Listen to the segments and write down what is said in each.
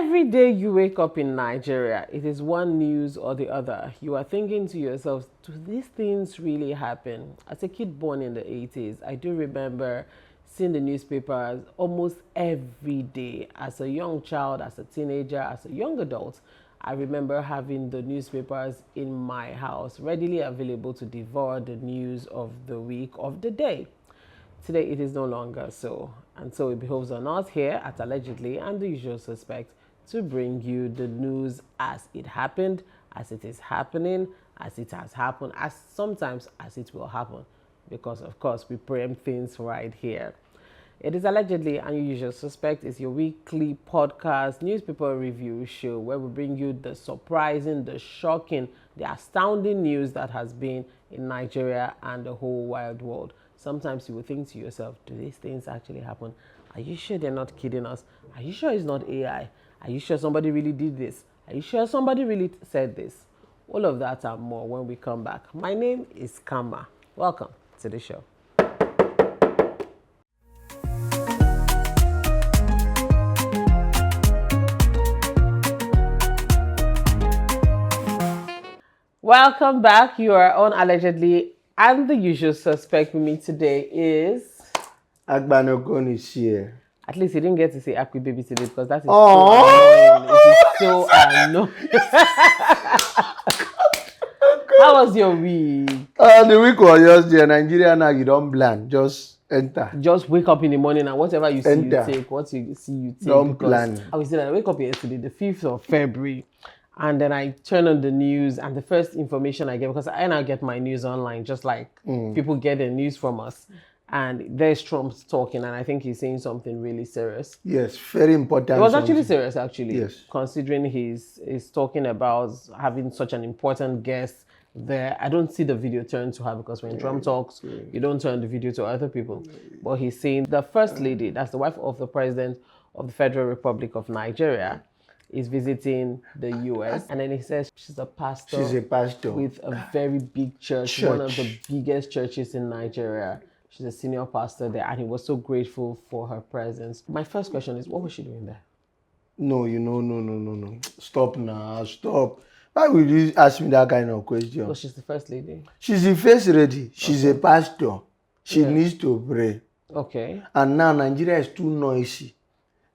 Every day you wake up in Nigeria, it is one news or the other. You are thinking to yourself, do these things really happen? As a kid born in the 80s, I do remember seeing the newspapers almost every day. As a young child, as a teenager, as a young adult, I remember having the newspapers in my house, readily available to devour the news of the week, of the day. Today, it is no longer so. And so it behoves on us here at Allegedly and the Usual Suspect to bring you the news as it happened, as it is happening, as it has happened, as sometimes as it will happen. Because, of course, we preempt things right here. It is Allegedly and Your Usual Suspect. It's your weekly podcast newspaper review show where we bring you the surprising, the shocking, the astounding news that has been in Nigeria and the whole wide world. Sometimes you will think to yourself, do these things actually happen? Are you sure they're not kidding us? Are you sure it's not AI? Are you sure somebody really did this? Are you sure somebody really said this? All of that and more when we come back. My name is Kama. Welcome to the show. Welcome back. You are on Allegedly and the Usual Suspect. With me today is Agbanokon is here. At least you didn't get to say Happy Baby today because that is so annoying. It is so annoying. How was your week? The week was just there. Nigeria now you don't plan. Just enter. Just wake up in the morning and whatever you see Enter. you take. What you see you take. Don't plan. I was saying I wake up yesterday, the 5th of February. And then I turn on the news and the first information I get, because I now get my news online, just like people get their news from us. And there's Trump talking, and I think he's saying something really serious. Yes, very important. It was actually serious, actually. Yes. Considering he's talking about having such an important guest there. I don't see the video turn to her because when Trump talks, you don't turn the video to other people. But he's saying the First Lady, that's the wife of the President of the Federal Republic of Nigeria, is visiting the US. And then he says she's a pastor. She's a pastor. With a very big church, one of the biggest churches in Nigeria. She's a senior pastor there, and he was so grateful for her presence. My first question is, what was she doing there? No. Stop now, stop. Why would you ask me that kind of question? Because she's the First Lady. She's the first lady. She's a pastor. She needs to pray. Okay. And now Nigeria is too noisy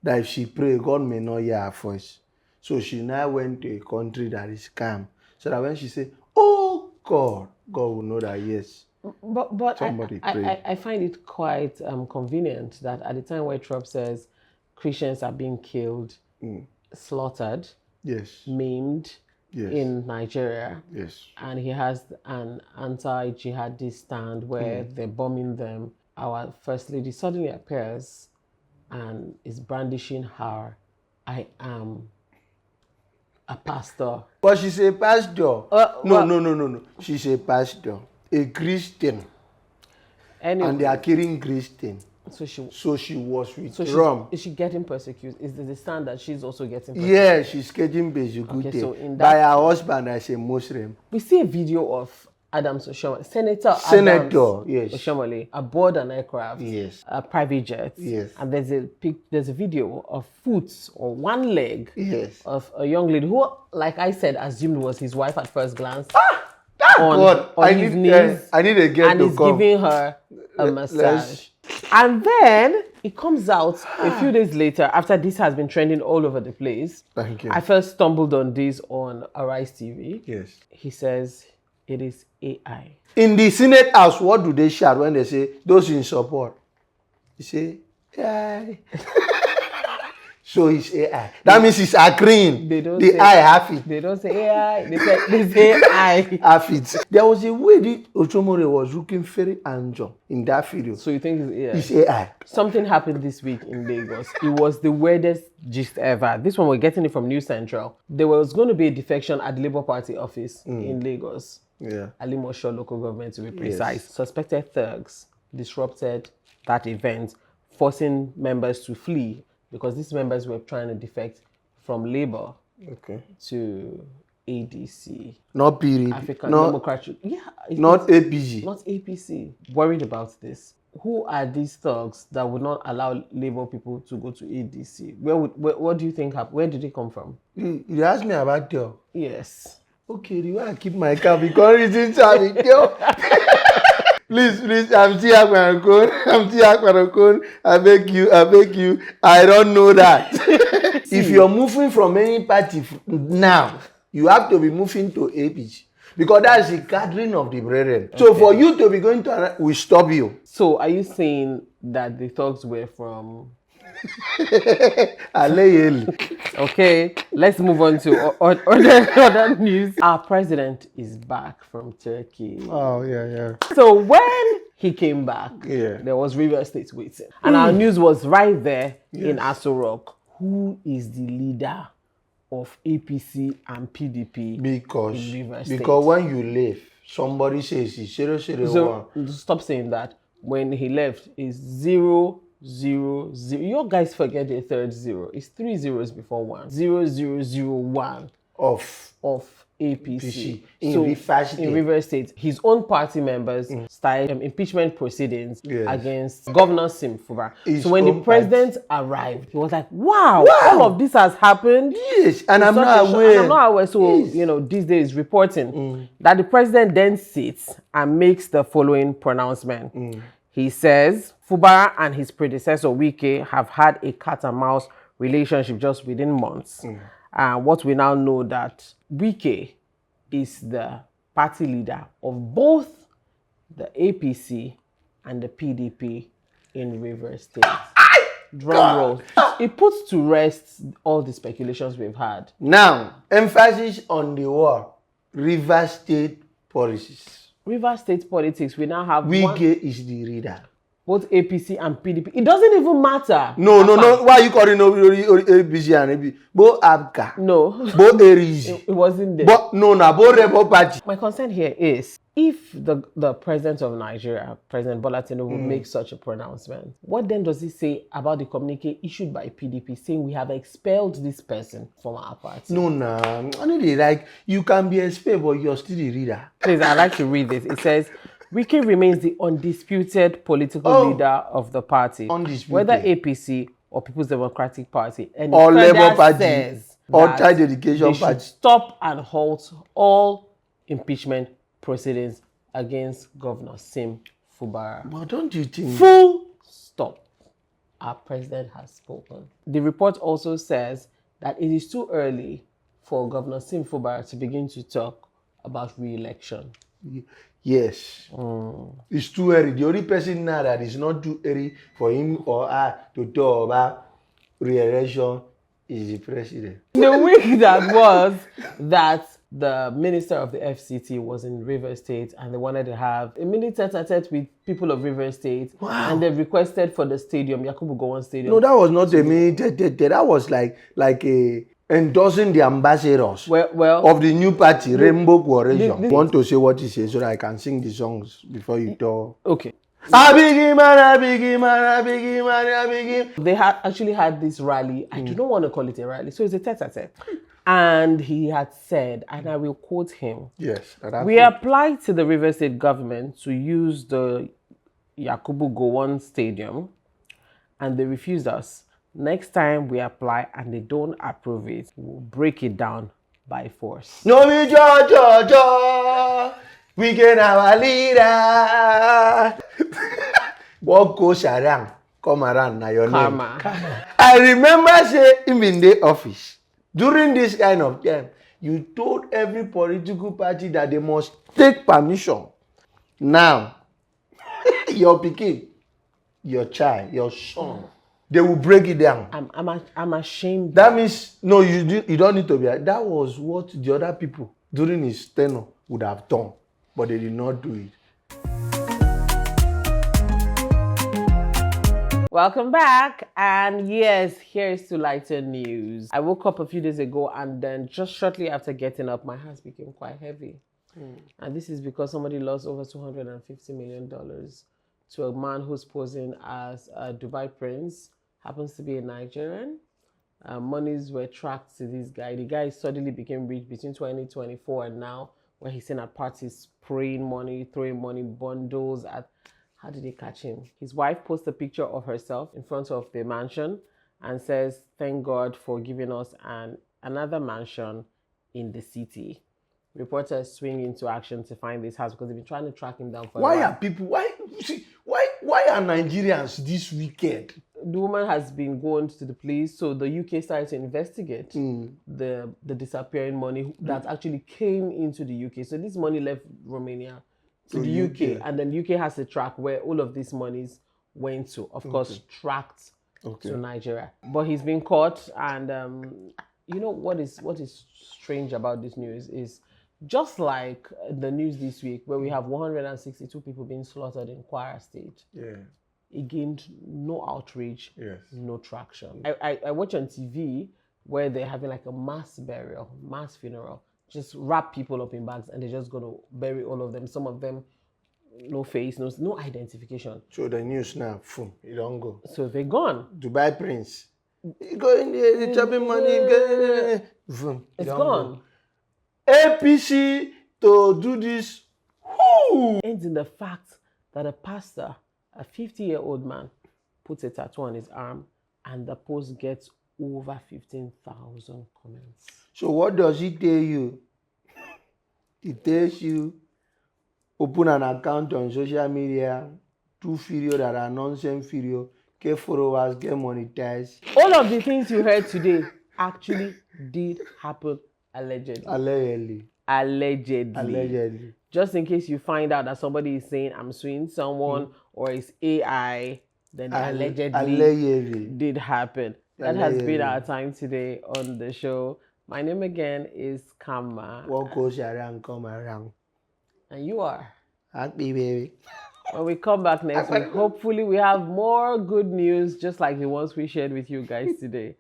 that if she pray, God may not hear her voice. So she now went to a country that is calm. So that when she say, oh God, God will know that yes. But somebody I find it quite convenient that at the time where Trump says Christians are being killed, slaughtered, maimed in Nigeria, and he has an anti-jihadist stand where they're bombing them, our First Lady suddenly appears and is brandishing her, I am a pastor. But she's a pastor. No. She's a pastor. A Christian. Anyway, and they are killing Christian. So she was with Rome. Is she getting persecuted? Is the stand that she's also getting persecuted? Yeah, she's getting persecuted by her husband as a Muslim. We see a video of Adams Oshiomhole, Senator yes. Oshiomhole, aboard an aircraft, a private jet, and there's a video of foot or one leg of a young lady who, like I said, assumed was his wife at first glance. On his knees, I need a girl and to he's come. Giving her a massage. And then it comes out a few days later, after this has been trending all over the place. Thank you. I first stumbled on this on Arise TV. Yes. He says it is AI. In the Senate House, what do they shout when they say those in support? You say AI. So it's AI. That means it's agreeing. They don't the say, I have it. They don't say AI. They say I have it. There was a way that Oshiomhole was looking very handsome in that video. So you think it's AI? It's AI. Something happened this week in Lagos. It was the weirdest gist ever. This one, we're getting it from News Central. There was going to be a defection at the Labour Party office in Lagos. Yeah. Alimosho local government to be precise. Suspected thugs disrupted that event, forcing members to flee because these members were trying to defect from Labour to ADC. Not PDP. African Democratic. Yeah. Not APC. Not APC. Worried about this. who are these thugs that would not allow Labour people to go to ADC? What do you think happened? Where did they come from? You asked me about Teo. Yes. Okay, the way I keep my car because reason to Teo. Please, I'm Tiakwarakon. I beg you. I don't know that. If you're moving from any party now, you have to be moving to APC. Because that's the gathering of the brethren. Okay. So for you to be going to, we stop you. So are you saying that the thugs were from... Okay, let's move on to other news. Our president is back from Turkey. Oh, yeah. So when he came back, there was River State waiting. And our news was right there in Aso Rock. Who is the leader of APC and PDP because in River State? Because when you leave, somebody says it's 001. So stop saying that. When he left, it's 000. You guys forget the third zero. It's 3 zeros before 1. 0001 of APC. In River State. His own party members started impeachment proceedings against Governor FUBARA. So when the president arrived, he was like, wow, all of this has happened. Yes, and I'm not aware. So, these days reporting that the president then sits and makes the following pronouncement. He says, FUBARA and his predecessor, WIKE, have had a cat and mouse relationship just within months. And what we now know that WIKE is the party leader of both the APC and the PDP in River State. Drum roll. It puts to rest all the speculations we've had. Now, emphasis on the word River State policies. River State politics, we now have WIKE is the leader. Both APC and PDP. It doesn't even matter. No. Why are you calling APC and APC? Both ABCA. No. Both Erizi. It wasn't there. But both Rebel Party. My concern here is, if the president of Nigeria, President Bola TINUBU, makes such a pronouncement, what then does he say about the communique issued by PDP saying we have expelled this person from our party? No. Only you can be expelled, but you're still the leader. Please, I'd like to read this. It says, WIKE remains the undisputed political leader of the party, whether APC or People's Democratic Party, and or Labour Party or Child Education Party. Stop and halt all impeachment proceedings against Governor FUBARA. But don't you think? Full stop. Our president has spoken. The report also says that it is too early for Governor FUBARA to begin to talk about re-election. Yes. It's too early. The only person now that is not too early for him or her to talk about re-election is the president. The week that was that the minister of the FCT was in River State and they wanted to have a mini tete-a-tete with people of River State. Wow. And they requested for the stadium, Yakubu Gowon Stadium. No, that was not a mini tete-a-tete. That was like a endorsing the ambassadors of the new party, Rainbow Coalition. I want to say what he says so that I can sing the songs before you talk. Okay. I beg him. They actually had this rally. I do not want to call it a rally. So it's a tete-a-tete. And he had said, and I will quote him. Yes. We applied to the River State government to use the Yakubu Gowon Stadium and they refused us. Next time we apply and they don't approve it, we'll break it down by force. No, we we can have a leader. What goes around, come around now your name. I remember saying in the office, during this kind of time, you told every political party that they must take permission. Now, your pikin, your child, your son, they will break it down. I'm ashamed. That means, no, you don't need to be. That was what the other people during his tenure would have done, but they did not do it. Welcome back, and yes, here's to lighter news. I woke up a few days ago and then just shortly after getting up, my hands became quite heavy. And this is because somebody lost over $250 million to a man who's posing as a Dubai prince, happens to be a Nigerian. Monies were tracked to this guy. The guy suddenly became rich between 2024 and now, where he's seen at parties spraying money, throwing money bundles at How did they catch him? His wife posts a picture of herself in front of the mansion and says, "Thank God for giving us another mansion in the city." Reporters swing into action to find this house because they've been trying to track him down for a while. Why are Nigerians this wicked? The woman has been going to the police, so the UK started to investigate the disappearing money that actually came into the UK. So this money left Romania to the UK, and then UK has to track where all of these monies went to. Of course, tracked to Nigeria. But he's been caught, and you know what is strange about this news is just like the news this week, where we have 162 people being slaughtered in Kwara State. Yeah. It gained no outrage, no traction. I watch on TV where they're having like a mass burial, mass funeral, just wrap people up in bags and they're just going to bury all of them. Some of them, no face, no identification. So the news now, it don't go. So they're gone. Dubai Prince. You go in there, the chopping money, it's gone. APC to do this. Ends in the fact that a pastor, a 50-year-old man, puts a tattoo on his arm, and the post gets over 15,000 comments. So what does it tell you? It tells you, open an account on social media, do videos that are nonsense videos, get followers, get monetized. All of the things you heard today actually did happen allegedly. Allegedly. Just in case you find out that somebody is saying I'm suing someone or it's AI, then allegedly did happen. That has been our time today on the show. My name again is Kama. What goes around, come around. And you are? Happy baby. When we come back next week, hopefully we have more good news just like the ones we shared with you guys today.